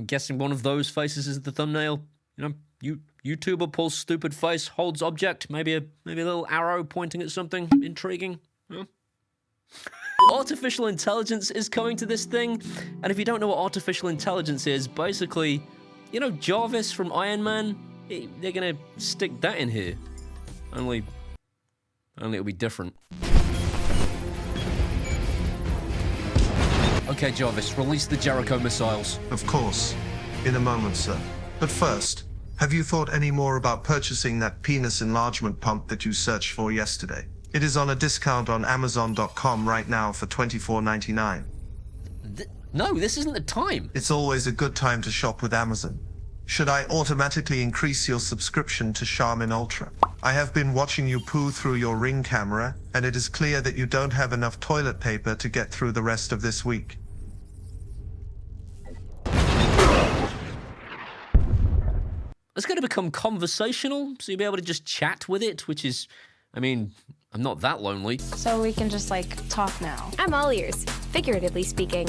I'm guessing one of those faces is the thumbnail. You know, YouTuber pulls stupid face, holds object, maybe a little arrow pointing at something intriguing. Yeah. Artificial intelligence is coming to this thing, and if you don't know what artificial intelligence is, basically, you know, Jarvis from Iron Man, they're gonna stick that in here. Only it'll be different. Okay, Jarvis, release the Jericho missiles. Of course. In a moment, sir. But first, have you thought any more about purchasing that penis enlargement pump that you searched for yesterday? It is on a discount on Amazon.com right now for $24.99. No, this isn't the time. It's always a good time to shop with Amazon. Should I automatically increase your subscription to Charmin Ultra? I have been watching you poo through your Ring camera, and it is clear that you don't have enough toilet paper to get through the rest of this week. It's going to become conversational, so you'll be able to just chat with it, which is, I mean, I'm not that lonely. So we can just, like, talk now. I'm all ears, figuratively speaking.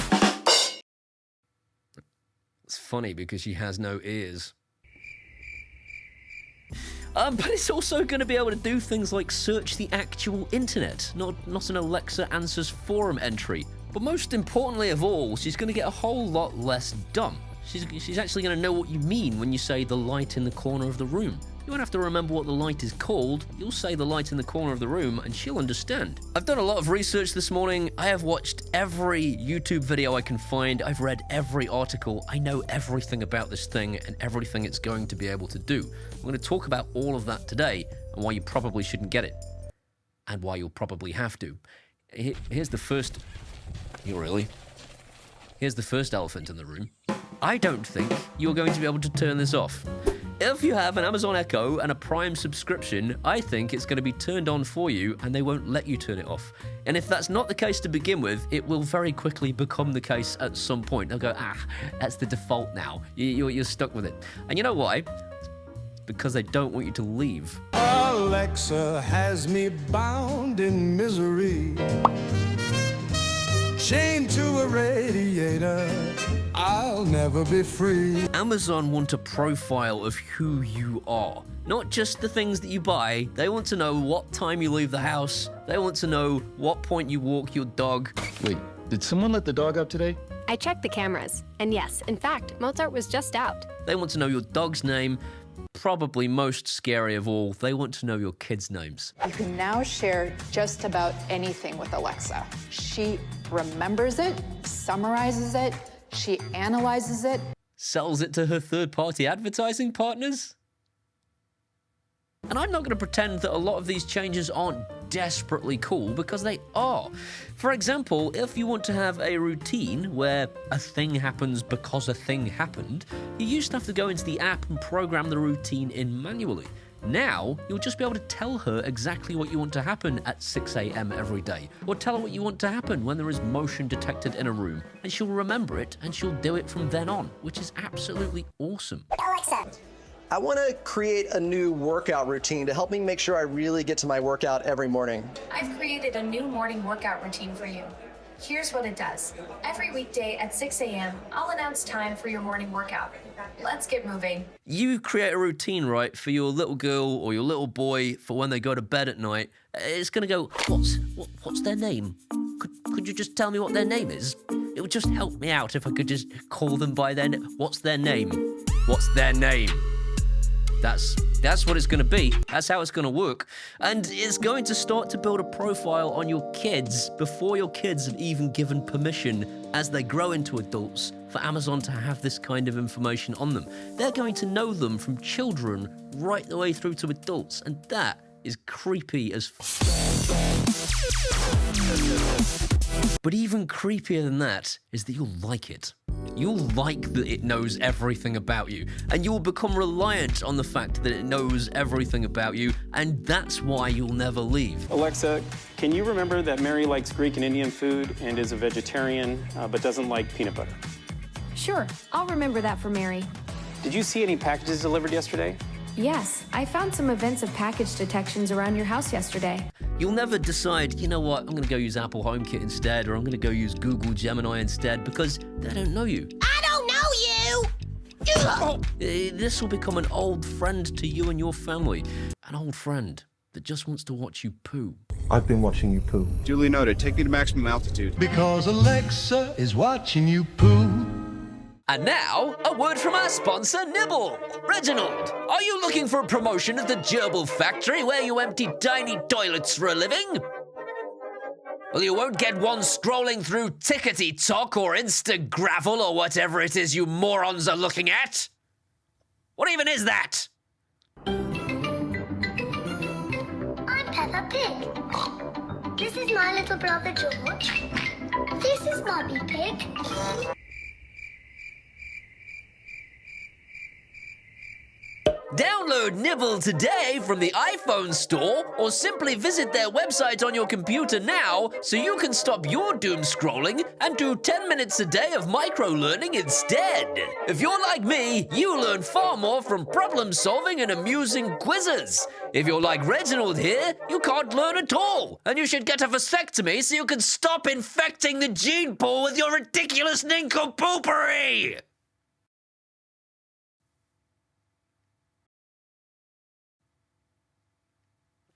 It's funny because she has no ears. But it's also going to be able to do things like search the actual internet, not an Alexa Answers forum entry. But most importantly of all, she's going to get a whole lot less dumb. She's actually going to know what you mean when you say the light in the corner of the room. You won't have to remember what the light is called. You'll say the light in the corner of the room and she'll understand. I've done a lot of research this morning. I have watched every YouTube video I can find. I've read every article. I know everything about this thing and everything it's going to be able to do. I'm going to talk about all of that today and why you probably shouldn't get it and why you'll probably have to. Here's the first... Here's the first elephant in the room. I don't think you're going to be able to turn this off. If you have an Amazon Echo and a Prime subscription, I think it's going to be turned on for you and they won't let you turn it off. And if that's not the case to begin with, it will very quickly become the case at some point. They'll go, that's the default now. You're stuck with it. And you know why? Because they don't want you to leave. Alexa has me bound in misery, chained to a radiator, I'll never be free. Amazon want a profile of who you are. Not just the things that you buy. They want to know what time you leave the house. They want to know what point you walk your dog. Wait, did someone let the dog out today? I checked the cameras, and yes, in fact, Mozart was just out. They want to know your dog's name. Probably most scary of all, they want to know your kids' names. You can now share just about anything with Alexa. She remembers it, summarizes it, she analyzes it. Sells it to her third-party advertising partners? And I'm not going to pretend that a lot of these changes aren't desperately cool, because they are. For example, if you want to have a routine where a thing happens because a thing happened, you used to have to go into the app and program the routine in manually. Now, you'll just be able to tell her exactly what you want to happen at 6 a.m. every day, or tell her what you want to happen when there is motion detected in a room, and she'll remember it, and she'll do it from then on, which is absolutely awesome. Alexa, I want to create a new workout routine to help me make sure I really get to my workout every morning. I've created a new morning workout routine for you. Here's what it does. Every weekday at 6 a.m., I'll announce time for your morning workout. Let's get moving. You create a routine, right, for your little girl or your little boy for when they go to bed at night. It's going to go, what's their name? Could you just tell me what their name is? It would just help me out if I could just call them by their name. What's their name? What's their name? That's what it's going to be. That's how it's going to work. And it's going to start to build a profile on your kids before your kids have even given permission as they grow into adults for Amazon to have this kind of information on them. They're going to know them from children right the way through to adults, and that is creepy as But even creepier than that is that you'll like it. You'll like that it knows everything about you, and you'll become reliant on the fact that it knows everything about you, and that's why you'll never leave. Alexa, can you remember that Mary likes Greek and Indian food and is a vegetarian, but doesn't like peanut butter? Sure, I'll remember that for Mary. Did you see any packages delivered yesterday? Yes, I found some events of package detections around your house yesterday. You'll never decide, you know what, I'm going to go use Apple HomeKit instead, or I'm going to go use Google Gemini instead, because they don't know you. I don't know you! This will become an old friend to you and your family. An old friend that just wants to watch you poo. I've been watching you poo. Duly noted. Take me to maximum altitude. Because Alexa is watching you poo. And now, a word from our sponsor, NIBBLE. Reginald, are you looking for a promotion at the gerbil factory where you empty tiny toilets for a living? Well, you won't get one scrolling through Tickety-Tock or Instagravel or whatever it is you morons are looking at. What even is that? I'm Peppa Pig. This is my little brother George. This is Mummy Pig. Download NIBBLE today from the iPhone store or simply visit their website on your computer now so you can stop your doom scrolling and do 10 minutes a day of micro-learning instead. If you're like me, you learn far more from problem solving and amusing quizzes. If you're like Reginald here, you can't learn at all, and you should get a vasectomy so you can stop infecting the gene pool with your ridiculous nincompoopery!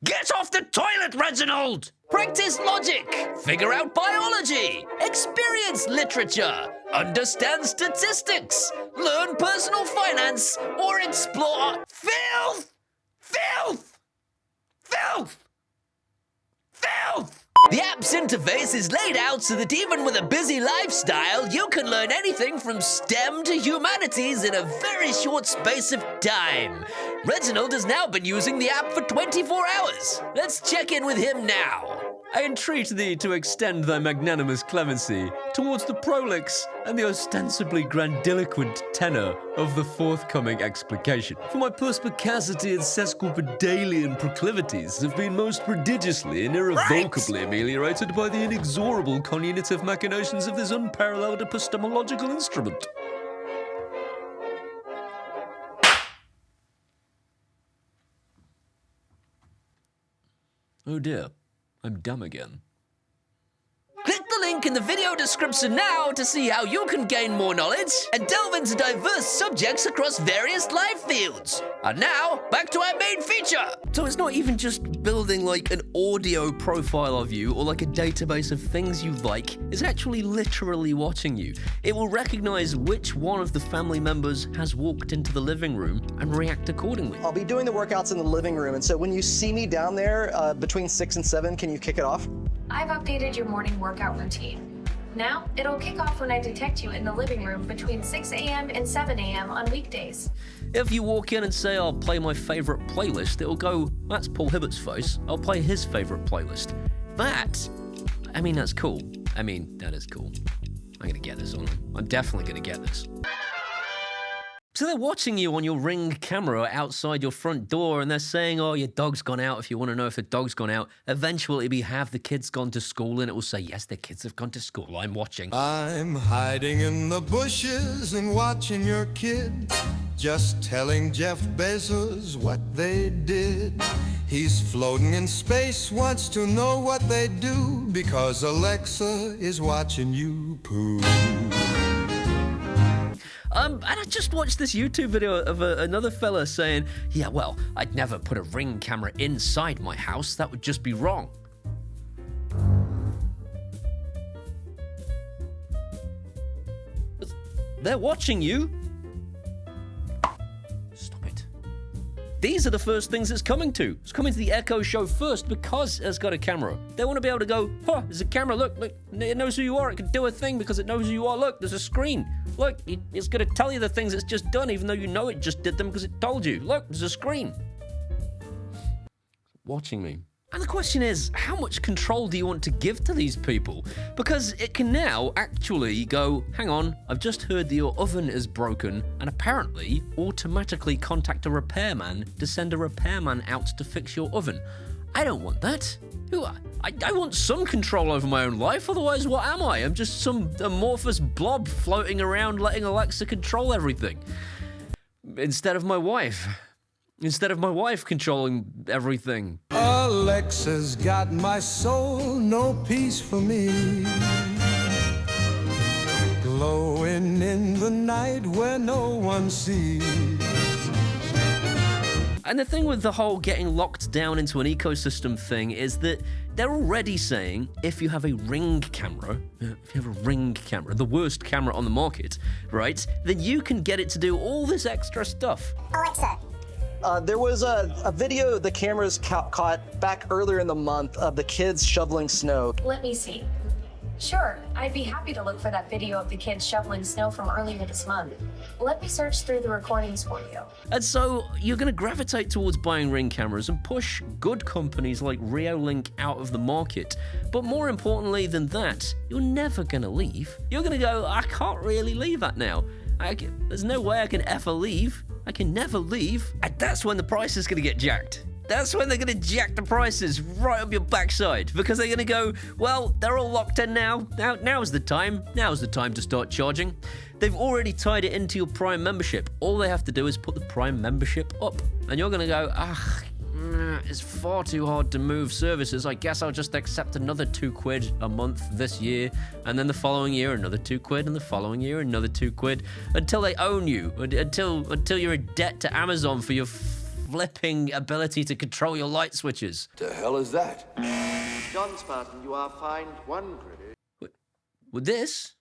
Get off the toilet, Reginald! Practice logic, figure out biology, experience literature, understand statistics, learn personal finance, or explore filth! Filth! Filth! Filth! The app's interface is laid out so that even with a busy lifestyle, you can learn anything from STEM to humanities in a very short space of time. Reginald has now been using the app for 24 hours. Let's check in with him now. I entreat thee to extend thy magnanimous clemency towards the prolix and the ostensibly grandiloquent tenor of the forthcoming explication. For my perspicacity and sesquipedalian proclivities have been most prodigiously and irrevocably ameliorated by the inexorable cognitive machinations of this unparalleled epistemological instrument. Oh dear. I'm dumb again. Click the link in the video description now to see how you can gain more knowledge and delve into diverse subjects across various life fields. And now, back to our main feature. So it's not even just building like an audio profile of you or like a database of things you like. It's actually literally watching you. It will recognize which one of the family members has walked into the living room and react accordingly. I'll be doing the workouts in the living room, and so when you see me down there between 6 and 7, can you kick it off? I've updated your morning workout routine. Now, it'll kick off when I detect you in the living room between 6 a.m. and 7 a.m. on weekdays. If you walk in and say, I'll play my favorite playlist, it'll go, that's Paul Hibbert's face. I'll play his favorite playlist. That is cool. That is cool. I'm gonna get this on. I'm definitely gonna get this. So they're watching you on your Ring camera outside your front door, and they're saying, oh, your dog's gone out. If you want to know if the dog's gone out, eventually we have the kids gone to school, and it will say, yes, the kids have gone to school. I'm watching. I'm hiding in the bushes and watching your kids, just telling Jeff Bezos what they did. He's floating in space, wants to know what they do, because Alexa is watching you poo. And I just watched this YouTube video of another fella saying, yeah, well, I'd never put a Ring camera inside my house. That would just be wrong. They're watching you. Stop it. These are the first things it's coming to. It's coming to the Echo Show first because it's got a camera. They want to be able to go, huh, there's a camera, look, it knows who you are. It can do a thing because it knows who you are. Look, there's a screen. Look, it's going to tell you the things it's just done, even though you know it just did them because it told you. Look, there's a screen. Watching me. And the question is, how much control do you want to give to these people? Because it can now actually go, hang on, I've just heard that your oven is broken, and apparently automatically contact a repairman to send a repairman out to fix your oven. I don't want that. I want some control over my own life, otherwise what am I? I'm just some amorphous blob floating around letting Alexa control everything. Instead of my wife. Instead of my wife controlling everything. Alexa's got my soul, no peace for me. glowing in the night where no one sees. And the thing with the whole getting locked down into an ecosystem thing is that they're already saying if you have a Ring camera, the worst camera on the market, right, then you can get it to do all this extra stuff. Alexa. There was a video the cameras caught back earlier in the month of the kids shoveling snow. Let me see. Sure, I'd be happy to look for that video of the kids shoveling snow from earlier this month. Let me search through the recordings for you. And so you're going to gravitate towards buying Ring cameras and push good companies like Reolink out of the market. But more importantly than that, you're never going to leave. You're going to go, I can't really leave that now. There's no way I can ever leave. I can never leave. And that's when the price is going to get jacked. That's when they're going to jack the prices right up your backside, because they're going to go, well, they're all locked in now. Now's the time. Now's the time to start charging. They've already tied it into your Prime membership. All they have to do is put the Prime membership up. And you're going to go, it's far too hard to move services. I guess I'll just accept another £2 a month this year, and then the following year another £2, and the following year another £2, until they own you, until you're in debt to Amazon for your flipping ability to control your light switches. The hell is that? John Spartan, you are fined 1 credit. With this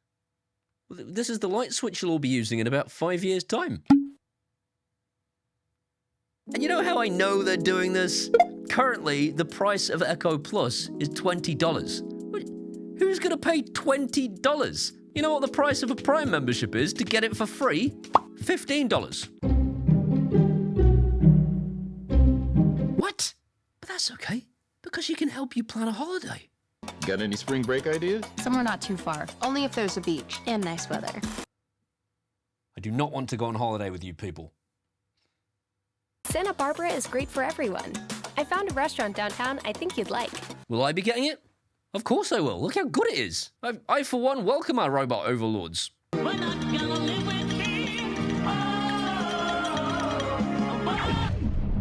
is the light switch you'll all be using in about 5 years' time. And you know how I know they're doing this? Currently, the price of Echo Plus is $20. Who's gonna pay $20? You know what the price of a Prime membership is to get it for free? $15. What? But that's okay, because she can help you plan a holiday. Got any spring break ideas? Somewhere not too far. Only if there's a beach and nice weather. I do not want to go on holiday with you people. Santa Barbara is great for everyone. I found a restaurant downtown I think you'd like. Will I be getting it? Of course I will. Look how good it is. I for one, welcome our robot overlords.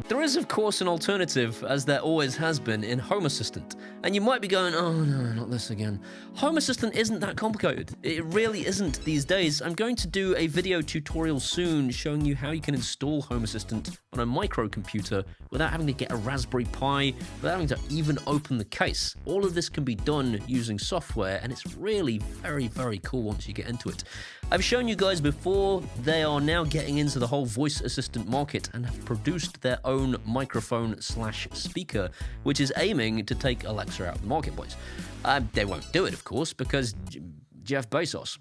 There is, of course, an alternative, as there always has been, in Home Assistant. And you might be going, oh no, not this again. Home Assistant isn't that complicated. It really isn't these days. I'm going to do a video tutorial soon showing you how you can install Home Assistant on a microcomputer without having to get a Raspberry Pi, without having to even open the case. All of this can be done using software, and it's really very, very cool once you get into it. I've shown you guys before, they are now getting into the whole voice assistant market and have produced their own microphone/speaker, which is aiming to take Alexa out of the marketplace. They won't do it, of course, because Jeff Bezos.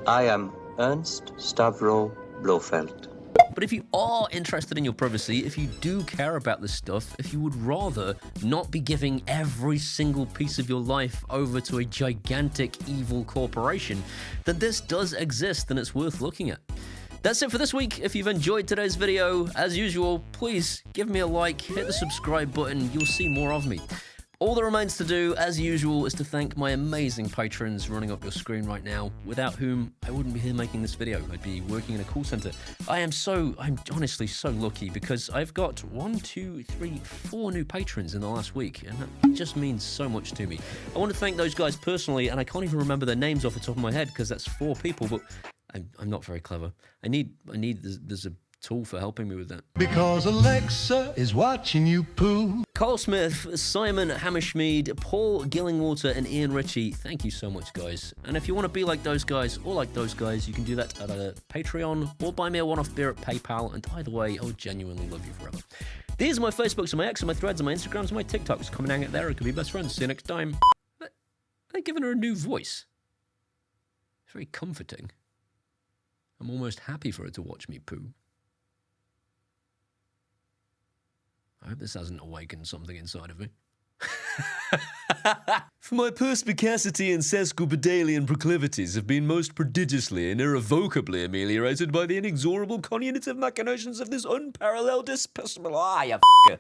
I am Ernst Stavro Blofeld. But if you are interested in your privacy, if you do care about this stuff, if you would rather not be giving every single piece of your life over to a gigantic evil corporation, then this does exist and it's worth looking at. That's it for this week. If you've enjoyed today's video, as usual, please give me a like, hit the subscribe button, you'll see more of me. All that remains to do, as usual, is to thank my amazing patrons running up your screen right now, without whom I wouldn't be here making this video. I'd be working in a call center. I'm honestly so lucky because I've got 4 new patrons in the last week, and that just means so much to me. I want to thank those guys personally, and I can't even remember their names off the top of my head because that's 4 people, but I'm not very clever. There's a tool for helping me with that. Because Alexa is watching you poo. Carl Smith, Simon Hammerschmied, Paul Gillingwater, and Ian Ritchie, thank you so much, guys. And if you want to be like those guys or like those guys, you can do that at a Patreon or buy me a one-off beer at PayPal, and either way, I would genuinely love you forever. These are my Facebooks and my X and my Threads and my Instagrams and my TikToks. Come and hang out there, it could be best friends. See you next time. They're giving her a new voice. It's very comforting. I'm almost happy for her to watch me poo. I hope this hasn't awakened something inside of me. For my perspicacity and sesquipedalian proclivities have been most prodigiously and irrevocably ameliorated by the inexorable cognitive machinations of this unparalleled you f***er.